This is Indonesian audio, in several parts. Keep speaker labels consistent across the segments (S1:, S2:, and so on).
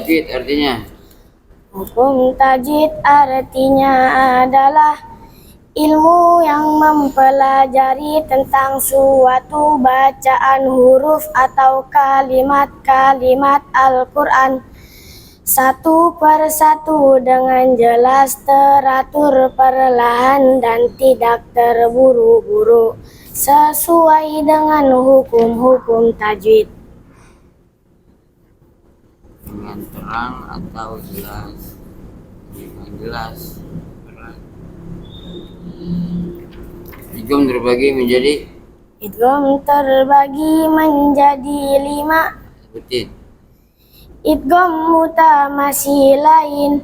S1: tajwid artinya?
S2: Hukum tajwid artinya adalah ilmu yang mempelajari tentang suatu bacaan huruf atau kalimat-kalimat Al-Quran satu persatu dengan jelas, teratur, perlahan, dan tidak terburu-buru sesuai dengan hukum-hukum tajwid.
S1: Dengan terang atau jelas? Dengan jelas. Idgham terbagi menjadi?
S2: Idgham terbagi menjadi 5.
S1: Sebutin.
S2: Idgham mutamasilain,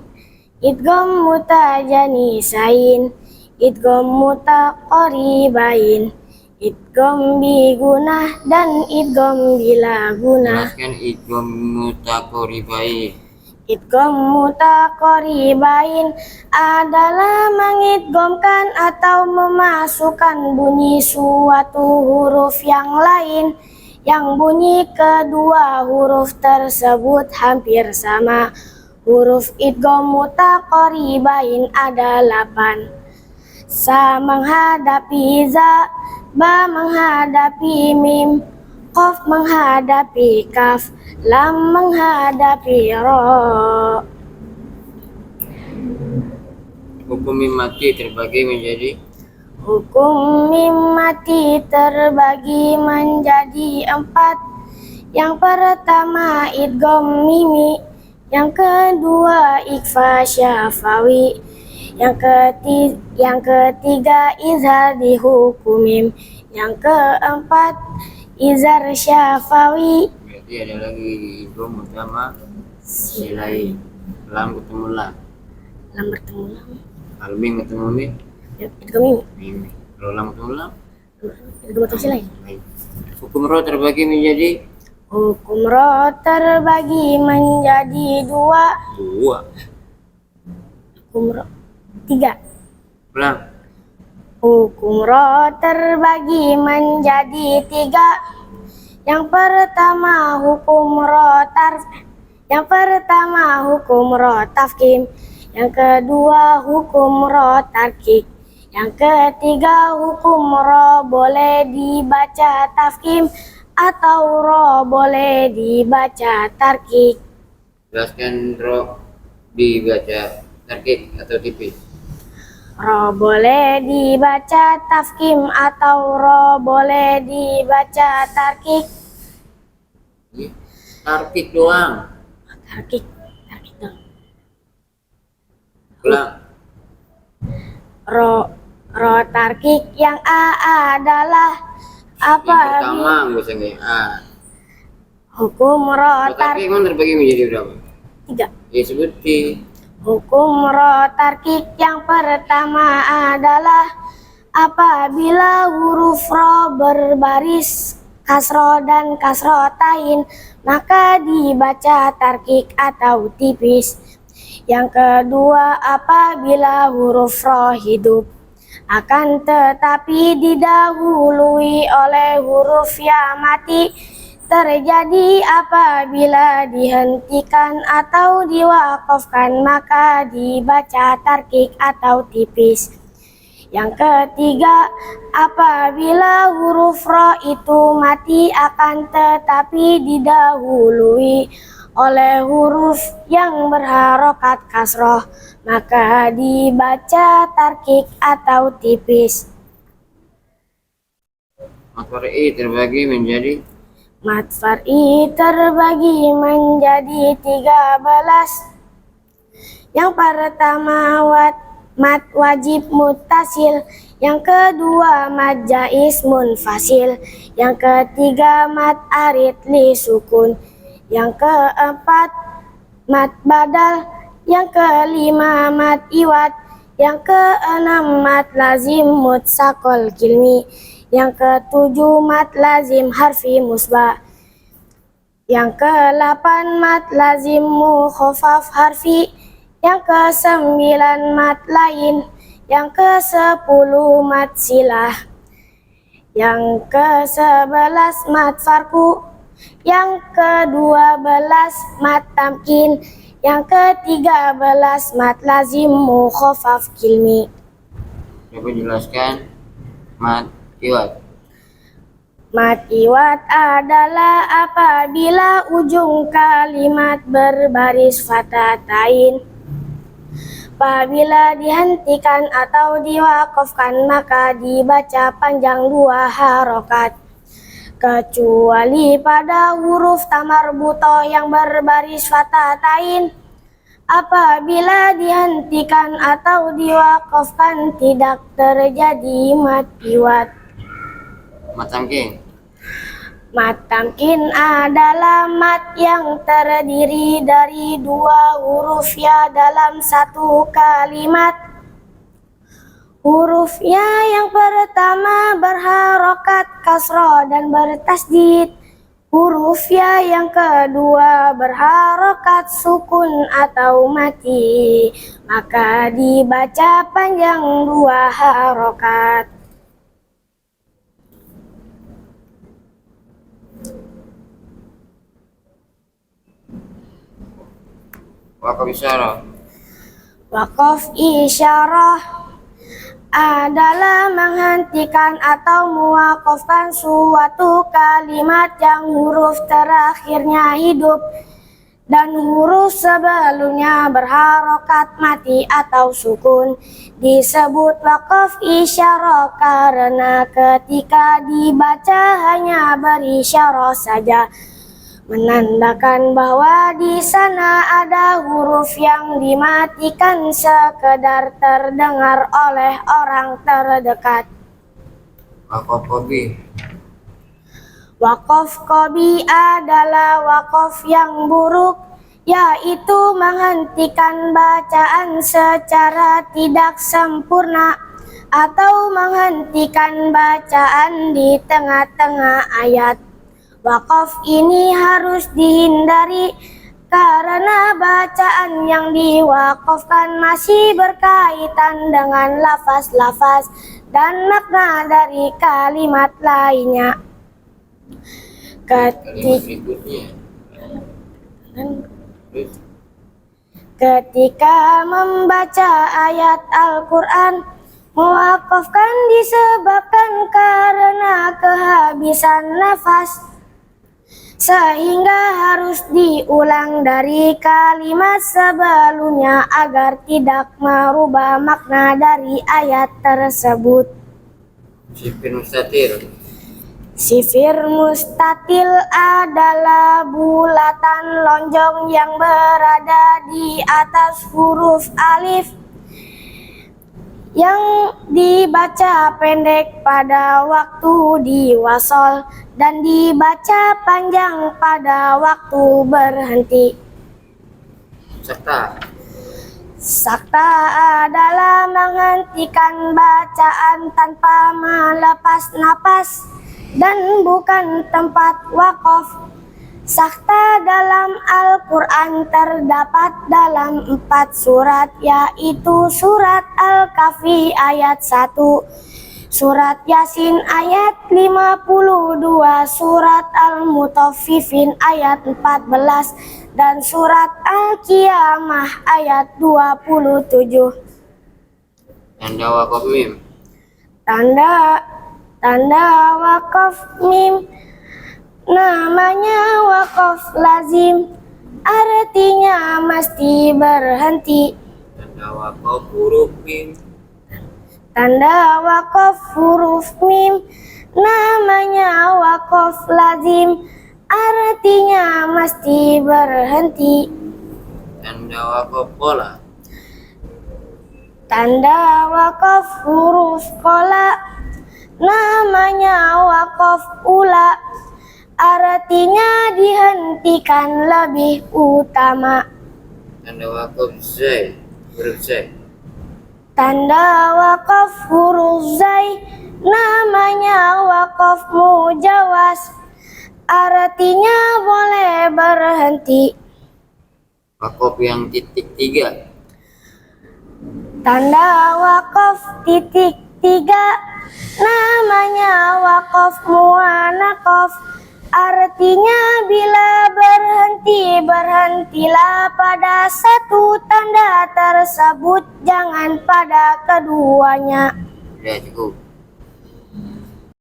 S2: idgham mutajanisain, idgham mutaqaribain, idgham bigunah, dan idgham bila gunah.
S1: Jelaskan idgham mutaqaribain.
S2: Idgham mutaqaribain adalah mengidghamkan atau memasukkan bunyi suatu huruf yang lain yang bunyi kedua huruf tersebut hampir sama. Huruf idgham mutaqaribain ada 8. Sa menghadapi za, ba menghadapi mim, qaf menghadapi kaf, lam menghadapi ro.
S1: Hukum mim mati terbagi menjadi?
S2: Hukum mim mati terbagi menjadi 4. Yang pertama idgham mimi, yang kedua ikhfa syafawi, yang ketiga izhar di hukum mim, yang keempat izhar syafawi.
S1: Berarti ada lagi idgham mutamasilain. Lam ketemu lam.
S2: Lam bertemu lam.
S1: Mim ketemu mim.
S2: Idgham mimi.
S1: Kalau lam ketemu lam?
S2: Idgham mutamasilain.
S1: Baik. Hukum ro terbagi menjadi?
S2: Hukum ro terbagi menjadi 2. Hukum ro 3.
S1: Ulang.
S2: Hukum ro terbagi menjadi 3. Yang pertama hukum ro tafkim, yang kedua hukum ro tarkik, yang ketiga hukum ro boleh dibaca tafkim atau ro boleh dibaca tarkik.
S1: Jelaskan ro dibaca tarkik atau tipis.
S2: Ro boleh dibaca tafkim atau ro boleh dibaca tarkik.
S1: Tarkik doang.
S2: Tarkik dong.
S1: Ulang.
S2: Ro tarkik yang A adalah apa?
S1: Yang pertama nggak usah nggak A.
S2: Hukum ro
S1: Tarkik memang terbagi menjadi berapa?
S2: 3.
S1: Ya seperti
S2: Hukum ro tarkik yang pertama adalah apabila huruf ro berbaris kasro dan kasrotain maka dibaca tarkik atau tipis. Yang kedua apabila huruf ro hidup akan tetapi didahului oleh huruf ya mati terjadi apabila dihentikan atau diwakafkan maka dibaca tarkik atau tipis. Yang ketiga apabila huruf ro itu mati akan tetapi didahului oleh huruf yang berharokat kasroh maka dibaca tarkik atau tipis.
S1: Mad far'i terbagi menjadi?
S2: Mad far'i terbagi menjadi 13. Yang pertama mad wajib muttasil, yang kedua mad jaiz munfasil, yang ketiga mad arid li sukun, yang keempat mad badal, yang kelima mad iwad, yang keenam mad lazim mutsaqal kilmi, yang ketujuh mad lazim harfi musbah, yang ke-8 mad lazim mukhafaf harfi, yang ke-9 mad lain, yang ke-10 mad silah, yang ke-11 mad farku, Yang ke-12 mat tamkin. Yang ke-13 mat lazim mukhafaf kilmi.
S1: Coba jelaskan mat iwat.
S2: Mat iwat adalah apabila ujung kalimat berbaris fatatain. Apabila dihentikan atau diwakafkan maka dibaca panjang 2 harokat. Kecuali pada huruf tamarbutoh yang berbaris fatatain. Apabila dihentikan atau diwakafkan tidak terjadi mat iwat.
S1: Mat tamkin.
S2: Mat tamkin adalah mat yang terdiri dari 2 huruf ya dalam satu kalimat. Huruf ya yang pertama berharokat kasroh dan bertasdid. Huruf ya yang kedua berharokat sukun atau mati. Maka dibaca panjang 2 harokat.
S1: Wakaf isyarah.
S2: Wakaf isyarah adalah menghentikan atau mewakafkan suatu kalimat yang huruf terakhirnya hidup dan huruf sebelumnya berharokat mati atau sukun. Disebut wakaf isyarah karena ketika dibaca hanya berisyarah saja, menandakan bahwa di sana ada huruf yang dimatikan sekedar terdengar oleh orang terdekat.
S1: Wakaf qobi.
S2: Wakaf qobi adalah wakaf yang buruk, yaitu menghentikan bacaan secara tidak sempurna atau menghentikan bacaan di tengah-tengah ayat. Wakaf ini harus dihindari karena bacaan yang diwakafkan masih berkaitan dengan lafaz-lafaz dan makna dari kalimat lainnya. Ketika membaca ayat Al-Quran, mewakafkan disebabkan karena kehabisan nafas, sehingga harus diulang dari kalimat sebelumnya agar tidak merubah makna dari ayat tersebut.
S1: Sifir mustatir.
S2: Sifir mustatil adalah bulatan lonjong yang berada di atas huruf alif yang dibaca pendek pada waktu diwasol dan dibaca panjang pada waktu berhenti.
S1: Sakta.
S2: Sakta adalah menghentikan bacaan tanpa melepas napas dan bukan tempat wakaf. Sakta dalam Al-Quran terdapat dalam 4 surat, yaitu surat Al-Kahfi ayat 1, surat Yasin ayat 52, surat Al-Mutaffifin ayat 14, dan surat Al-Qiyamah ayat 27.
S1: Tanda wakaf mim.
S2: Tanda wakaf mim namanya wakaf lazim, artinya mesti berhenti.
S1: Tanda wakaf huruf mim.
S2: Tanda wakaf huruf mim namanya wakaf lazim, artinya mesti berhenti.
S1: Tanda wakaf qola.
S2: Tanda wakaf huruf qola namanya wakaf ula, artinya dihentikan lebih utama.
S1: Tanda wakaf zai. Huruf zai.
S2: Tanda wakaf huruf zai namanya wakaf mujawas, artinya boleh berhenti.
S1: Wakaf yang titik 3.
S2: Tanda wakaf titik 3 namanya wakaf mu'anaqaf, Artinya bila berhenti, berhentilah pada satu tanda tersebut, jangan pada keduanya.
S1: Ya cukup.